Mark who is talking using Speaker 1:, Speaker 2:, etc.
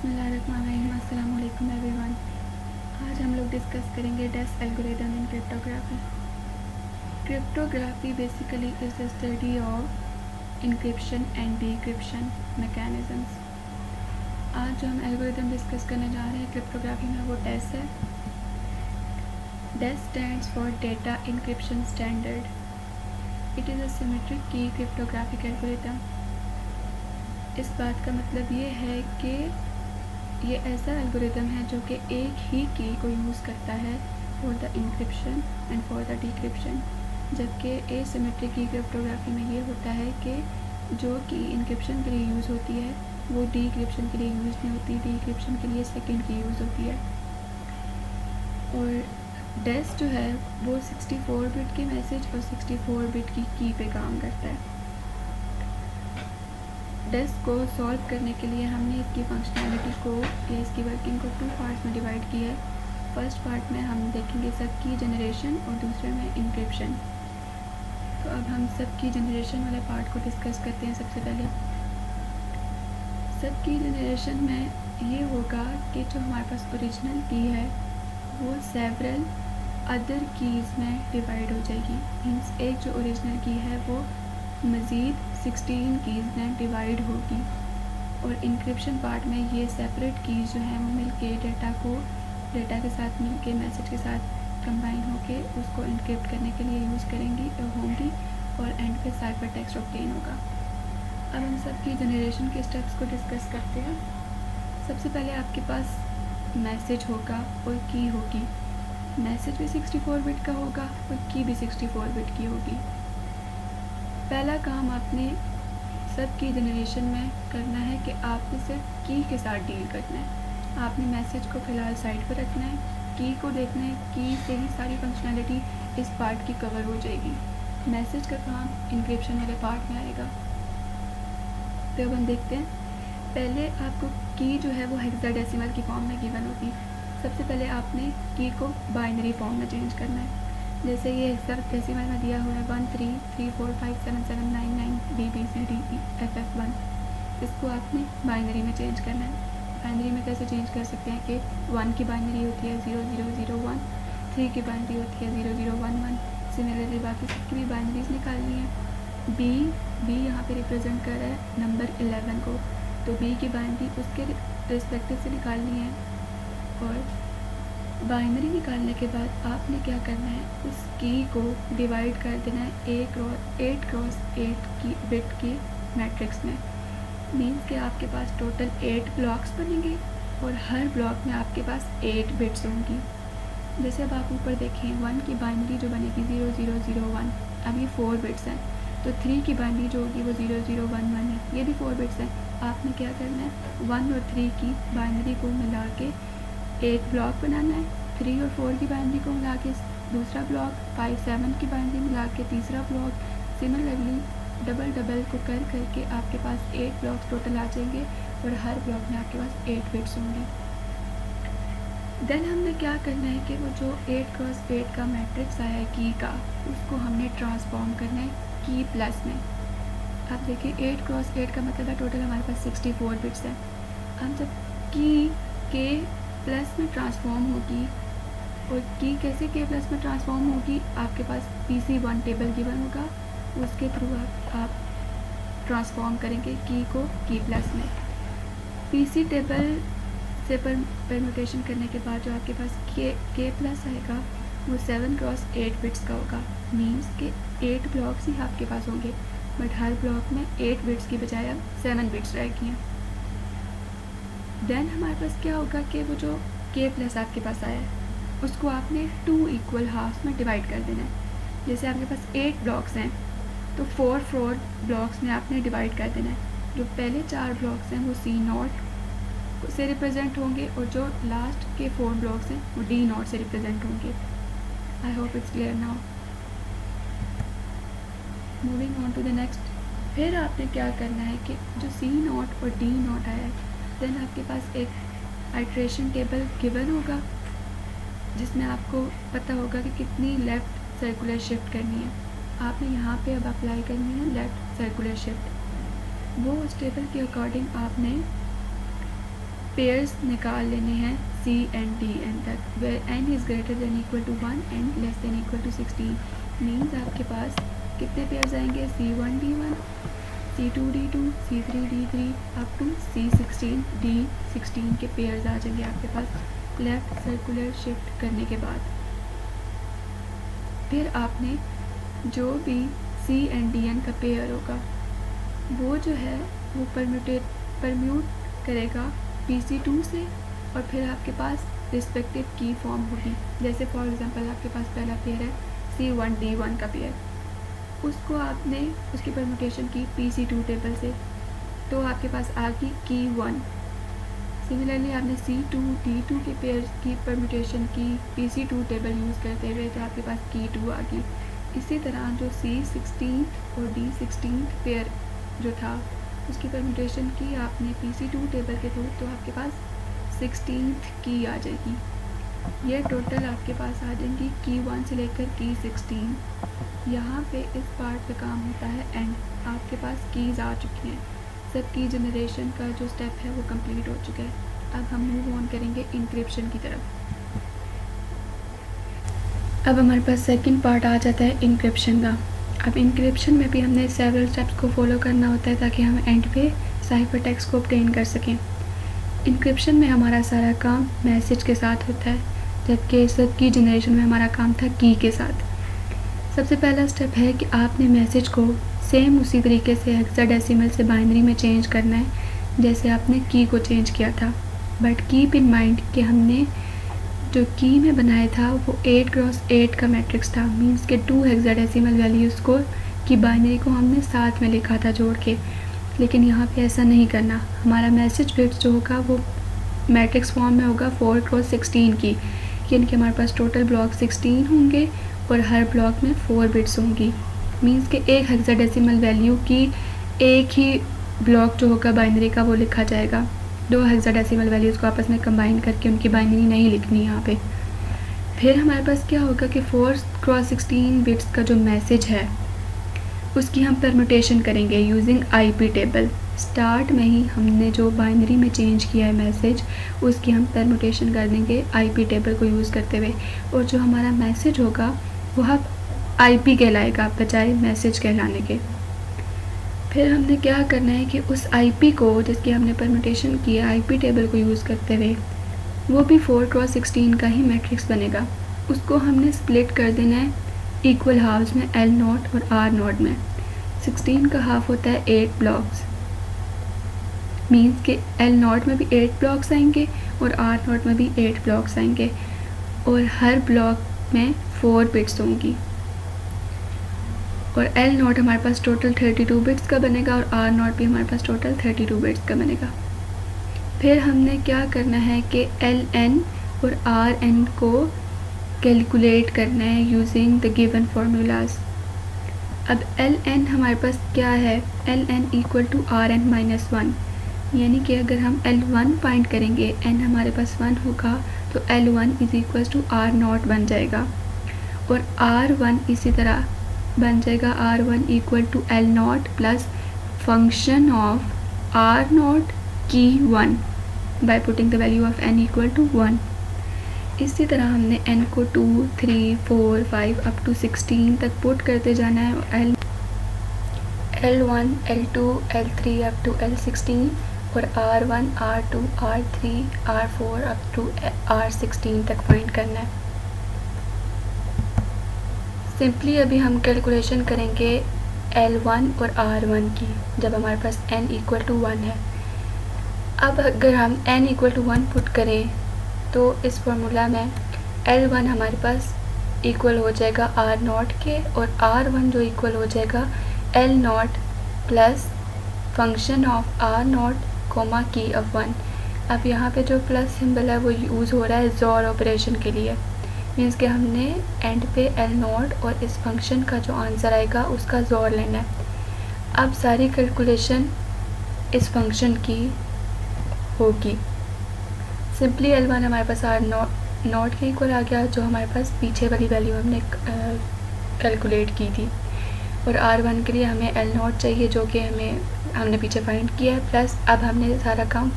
Speaker 1: बिस्मिल्लाहिर्रहमानिर्रहीम। अस्सलाम वालेकुम एवरीवन। आज हम लोग डिस्कस करेंगे DES algorithm in cryptography. Cryptography basically is the study of encryption and decryption mechanisms. आज जो हम एल्गोरिदम डिस्कस करने जा रहे हैं क्रिप्टोग्राफी में वो डेस है। DES stands for data encryption standard. It is a symmetric key cryptographic algorithm. इस बात का मतलब ये है कि ये ऐसा एल्गोरिदम है जो कि एक ही की को यूज़ करता है for the encryption and for the decryption, जबकि एसिमेट्रिक की क्रिप्टोग्राफी में ये होता है कि जो की इंक्रिप्शन के लिए यूज़ होती है वो डिक्रिप्शन के लिए यूज़ नहीं होती, डिक्रिप्शन के लिए सेकेंड की यूज़ होती है। और डेस जो है वो 64 बिट के मैसेज और 64 बिट की पे काम करता है। डेस को सॉल्व करने के लिए हमने इसकी फंक्शनैलिटी को या इसकी वर्किंग को 2 पार्ट्स में डिवाइड किया है। फर्स्ट पार्ट में हम देखेंगे सब की जनरेशन और दूसरे में इंक्रिप्शन। तो अब हम सब की जनरेशन वाले पार्ट को डिस्कस करते हैं। सबसे पहले सब की जनरेशन में ये होगा कि जो हमारे पास ओरिजिनल की है वो सेवरल अदर कीज़ में डिवाइड हो जाएगी। मीन्स एक जो ओरिजिनल की है वो मज़ीद 16 कीज़ में डिवाइड होगी। और इंक्रिप्शन पार्ट में ये सेपरेट कीज़ जो हैं वो मिलके डेटा के साथ मिलके मैसेज के साथ कंबाइन होके उसको इंक्रिप्ट करने के लिए यूज़ करेंगी और होंगी और एंड पे साइफर टेक्स्ट ऑब्टेन होगा। अब हम सब की जनरेशन के स्टेप्स को डिस्कस करते हैं। सबसे पहले आपके पास मैसेज होगा और की होगी। मैसेज भी 64 बिट का होगा और की भी 64 बिट की होगी। पहला काम आपने सब की जनरेशन में करना है कि आपने सिर्फ की के साथ डील करना है। आपने मैसेज को फ़िलहाल साइड पर रखना है, की को देखना है, की से ही सारी फंक्शनैलिटी इस पार्ट की कवर हो जाएगी। मैसेज का काम इंक्रिप्शन वाले पार्ट में आएगा। तो अब हम देखते हैं। पहले आपको की जो है वो हेक्साडेसिमल की फॉर्म में गिवन होगी। सबसे पहले आपने की को बाइनरी फॉर्म में चेंज करना है। जैसे ये हेक्साडेसिमल में दिया हुआ है 1 3 3 4 5 7 7 9 9 BBCDEFF1। इसको आपने बाइनरी में चेंज करना है। बाइनरी में कैसे चेंज कर सकते हैं कि 1 की बाइनरी होती है 0 0 0 1, 3 की बाइनरी होती है 0 0 1 1। सिमिलरली बाकी सबकी भी बाइनरीज निकालनी है। बी यहाँ पे रिप्रेजेंट कर रहा है नंबर 11 को, तो बी की बाइनरी उसके रिस्पेक्टिव से निकालनी है। और बाइनरी निकालने के बाद आपने क्या करना है, उस की को डिवाइड कर देना है 8 क्रॉस 8 की बिट की मैट्रिक्स में। मीन्स कि आपके पास टोटल 8 ब्लॉक्स बनेंगे और हर ब्लॉक में आपके पास 8 बिट्स होंगी। जैसे अब आप ऊपर देखें 1 की बाइनरी जो बनेगी 0 0 0 1, अब ये 4 बिट्स हैं। तो 3 की बाइनरी जो होगी वो 0 0 1 1 है, ये भी 4 बिट्स हैं। आपने क्या करना है 1 और 3 की बाइनरी को मिला के एक ब्लॉक बनाना है, 3 और 4 की बाइनरी को मिला के दूसरा ब्लॉक, 5 7 की बाइनरी मिला के तीसरा ब्लॉक। सिमिलरली डबल को करके आपके पास 8 ब्लॉक्स टोटल आ जाएंगे और हर ब्लॉक में आपके पास 8 बिट्स होंगी। देन हमने क्या करना है कि वो जो 8 क्रॉस 8 का मैट्रिक्स आया है की का, उसको हमने ट्रांसफॉर्म करना है की प्लस में। आप देखिए 8 क्रॉस 8 का मतलब है टोटल हमारे पास 64 बिट्स हैं। हम जब की के प्लस में ट्रांसफॉर्म होगी, और की कैसे के प्लस में ट्रांसफॉर्म होगी, आपके पास PC1 टेबल गिवन होगा, उसके थ्रू आप ट्रांसफॉर्म करेंगे की को की प्लस में। PC टेबल से परम्यूटेशन करने के बाद जो आपके पास के प्लस आएगा वो 7 क्रॉस 8 बिट्स का होगा। मीन्स के 8 ब्लॉक्स ही आपके पास होंगे, बट हर ब्लॉक में 8 बिट्स की बजाय अब 7 बिट्स रहेगी हैं। देन हमारे पास क्या होगा कि वो जो के प्लस आपके पास आया है उसको आपने 2 इक्वल हाफ्स में डिवाइड कर देना है। जैसे आपके पास 8 ब्लॉक्स हैं तो 4 ब्लॉक्स में आपने डिवाइड कर देना है। जो पहले 4 ब्लॉक्स हैं वो C0 से रिप्रेजेंट होंगे और जो लास्ट के 4 ब्लॉक्स हैं वो D0 से रिप्रेजेंट होंगे। I hope it's clear now. Moving on to the next. फिर आपने क्या करना है कि जो C0 और D0 आया है, देन आपके पास एक आइट्रेशन टेबल गिवन होगा जिसमें आपको पता होगा कि कितनी लेफ़्ट सर्कुलर शिफ्ट करनी है। आपने यहाँ पे अब अप्लाई करनी है लेफ़्ट सर्कुलर शिफ्ट। वो उस टेबल के अकॉर्डिंग आपने पेयर्स निकाल लेने हैं C and D n तक, where n is greater than equal to 1 and less than equal to 16। Means आपके पास कितने पेयर्स आएंगे, C1 D1, C2 D2, C3 D3 up to C16 D16 के पेयर्स आ जाएंगे आपके पास लेफ़्ट सर्कुलर शिफ्ट करने के बाद। फिर आपने जो भी C and DN का पेयर होगा वो जो है वो परम्यूट करेगा PC2 से, और फिर आपके पास रिस्पेक्टिव की फॉर्म होगी। जैसे फॉर एग्जांपल आपके पास पहला पेयर है C1 D1 का पेयर, उसको आपने उसकी परम्यूटेशन की PC2 टेबल से, तो आपके पास आ गई की 1। सिमिलरली आपने C2 D2 के पेयर की परम्यूटेशन की PC2 टेबल यूज़ करते हुए, तो आपके पास की 2 आ गई। इसी तरह जो C16 और D16 पेयर जो था उसकी परम्यूटेशन की आपने PC2 टेबल के थ्रू, तो आपके पास 16th की आ जाएगी। ये टोटल आपके पास आ जाएंगी की 1 से लेकर की 16। यहाँ पे इस पार्ट पे काम होता है एंड आपके पास कीज़ आ चुकी हैं, सब की जनरेशन का जो स्टेप है वो कंप्लीट हो चुका है। अब हम मूव ऑन करेंगे इंक्रिप्शन की तरफ। अब हमारे पास सेकंड पार्ट आ जाता है इंक्रिप्शन का। अब इंक्रिप्शन में भी हमने सेवरल स्टेप्स को फॉलो करना होता है ताकि हम एंड पे साइफर टेक्स्ट को ऑब्टेन कर सकें। इंक्रिप्शन में हमारा सारा काम मैसेज के साथ होता है, जबकि सब की जनरेशन में हमारा काम था की के साथ। सबसे पहला स्टेप है कि आपने मैसेज को सेम उसी तरीके से हेक्साडेसिमल से बाइनरी में चेंज करना है जैसे आपने की को चेंज किया था। बट कीप इन माइंड कि हमने जो की में बनाया था वो 8x8 का मैट्रिक्स था, मींस के 2 हेक्साडेसिमल वैल्यूज़ को की बाइनरी को हमने साथ में लिखा था जोड़ के। लेकिन यहाँ पे ऐसा नहीं करना, हमारा मैसेज बिट्स जो होगा वो मैट्रिक्स फॉर्म में होगा 4x16 की, यानी कि हमारे पास टोटल ब्लॉक 16 होंगे और हर ब्लॉक में 4 बिट्स होंगी। मींस के एक हेक्साडेसिमल वैल्यू की एक ही ब्लॉक जो होगा बाइनरी का वो लिखा जाएगा। 2 हेक्साडेसिमल वैल्यूज़ को आपस में कंबाइन करके उनकी बाइनरी नहीं लिखनी यहाँ पे। फिर हमारे पास क्या होगा कि 4x16 बिट्स का जो मैसेज है उसकी हम परम्यूटेशन करेंगे यूजिंग IP टेबल। स्टार्ट में ही हमने जो बाइनरी में चेंज किया है मैसेज उसकी हम परम्यूटेशन कर देंगे IP टेबल को यूज़ करते हुए, और जो हमारा मैसेज होगा वो अब IP कहलाएगा बजाय मैसेज कहलाने के। फिर हमने क्या करना है कि उस IP को जिसकी हमने परम्यूटेशन किया IP टेबल को यूज़ करते हुए, वो भी 4x16 का ही मैट्रिक्स बनेगा। उसको हमने स्प्लिट कर देना है इक्वल हाफ्स में L0 और R0 में। 16 का हाफ होता है 8 ब्लॉक्स, मीन्स के L0 में भी 8 ब्लॉक्स आएंगे और R0 में भी 8 ब्लॉक्स आएंगे, और हर ब्लॉक में 4 बिट्स होंगी। और L0 हमारे पास टोटल 32 बिट्स का बनेगा और R0 भी हमारे पास टोटल 32 बिट्स का बनेगा। फिर हमने क्या करना है कि Ln और Rn को कैलकुलेट करना है यूजिंग द गिवन फार्मूलाज। अब Ln हमारे पास क्या है, Ln equal to Rn minus 1, यानी कि अगर हम L1 फाइंड करेंगे n हमारे पास 1 होगा तो L1 is equal to R0 बन जाएगा, और R1 इसी तरह बन जाएगा R1 equal to L0 plus function of R0 key 1 by putting the value of n equal to 1। इसी तरह हमने n को 2, 3, 4, 5 अप टू 16 तक पुट करते जाना है, L1, L2, L3 up to L16 और R1, R2, R3, R4 up to R16 तक फाइंड करना है। सिंपली अभी हम कैलकुलेशन करेंगे L1 और R1 की जब हमारे पास n इक्वल टू 1 है। अब अगर हम n इक्वल टू 1 पुट करें तो इस फार्मूला में L1 हमारे पास इक्वल हो जाएगा R0 के, और R1 जो इक्वल हो जाएगा L0 plus function of R0 comma key of 1। अब यहाँ पे जो प्लस सिंबल है वो यूज़ हो रहा है जोर ऑपरेशन के लिए, मीन्स कि हमने एंड पे L0 और इस फंक्शन का जो आंसर आएगा उसका जोर लेना है। अब सारी कैलकुलेशन इस फंक्शन की होगी। सिंपली L1 हमारे पास R0 के इक्वल आ गया, जो हमारे पास पीछे वाली वैल्यू हमने कैलकुलेट की थी, और R1 के लिए हमें L0 चाहिए जो कि हमने पीछे फाइंड किया है, प्लस अब हमने सारा काम